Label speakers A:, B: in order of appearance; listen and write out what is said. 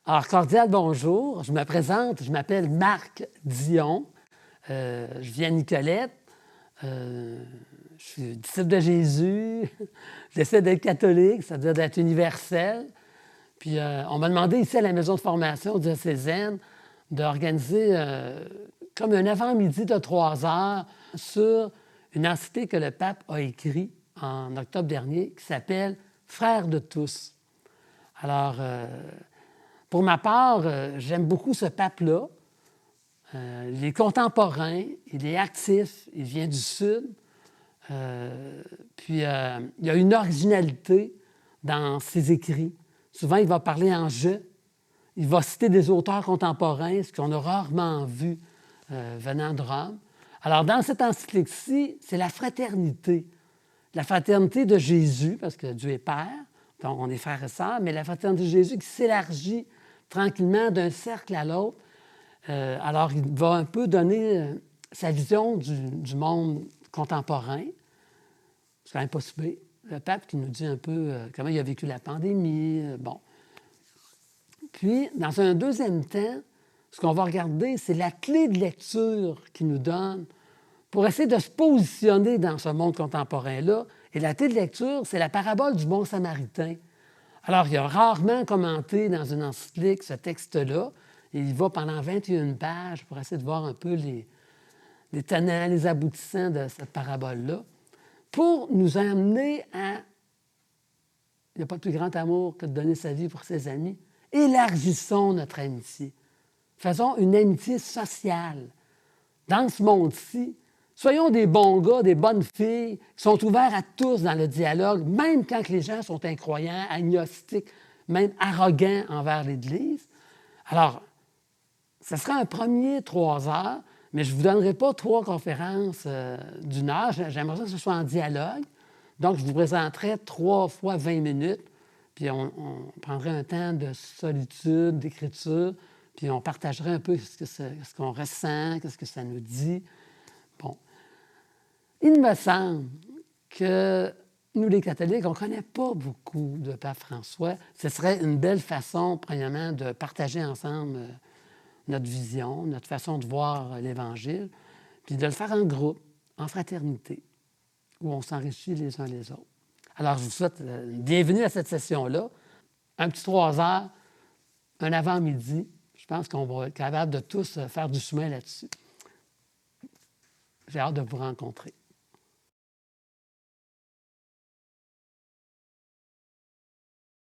A: Alors, cordial bonjour. Je me présente, je m'appelle Marc Dion. Je viens à Nicolette. Je suis disciple de Jésus. J'essaie d'être catholique, c'est-à-dire d'être universel. Puis, on m'a demandé ici à la maison de formation diocésaine d'organiser comme un avant-midi de 3 heures sur une encyclique que le pape a écrite en octobre dernier qui s'appelle « Frères de tous ». Alors, pour ma part, j'aime beaucoup ce pape-là. Il est contemporain, il est actif, il vient du Sud. Puis, il y a une originalité dans ses écrits. Souvent, il va parler en « je ». Il va citer des auteurs contemporains, ce qu'on a rarement vu venant de Rome. Alors, dans cette encyclique-ci, c'est la fraternité de Jésus, parce que Dieu est Père, donc on est frères et sœurs, mais la fraternité de Jésus qui s'élargit tranquillement d'un cercle à l'autre. Alors, il va un peu donner sa vision du monde contemporain. C'est quand même pas si pire. Le pape qui nous dit un peu comment il a vécu la pandémie. Bon. Puis, dans un deuxième temps, ce qu'on va regarder, c'est la clé de lecture qu'il nous donne pour essayer de se positionner dans ce monde contemporain-là. Et la clé de lecture, c'est la parabole du bon samaritain. Alors, il a rarement commenté dans une encyclique ce texte-là. Et il va pendant 21 pages pour essayer de voir un peu les tenants, les aboutissants de cette parabole-là, pour nous amener à... Il n'y a pas de plus grand amour que de donner sa vie pour ses amis. Élargissons notre amitié. Faisons une amitié sociale. Dans ce monde-ci, soyons des bons gars, des bonnes filles, qui sont ouverts à tous dans le dialogue, même quand les gens sont incroyants, agnostiques, même arrogants envers l'Église. Alors, ce sera un premier 3 heures, mais je ne vous donnerai pas 3 conférences d'1 heure. J'aimerais que ce soit en dialogue. Donc, je vous présenterai 3 fois 20 minutes, puis on prendrait un temps de solitude, d'écriture, puis on partagerait un peu ce qu'on ressent, ce que ça nous dit. Bon. Il me semble que nous, les catholiques, on ne connaît pas beaucoup de Pape François. Ce serait une belle façon, premièrement, de partager ensemble notre vision, notre façon de voir l'Évangile, puis de le faire en groupe, en fraternité, où on s'enrichit les uns les autres. Alors, je vous souhaite une bienvenue à cette session-là. Un petit 3 heures, un avant-midi. Je pense qu'on va être capable de tous faire du chemin là-dessus. J'ai hâte de vous rencontrer.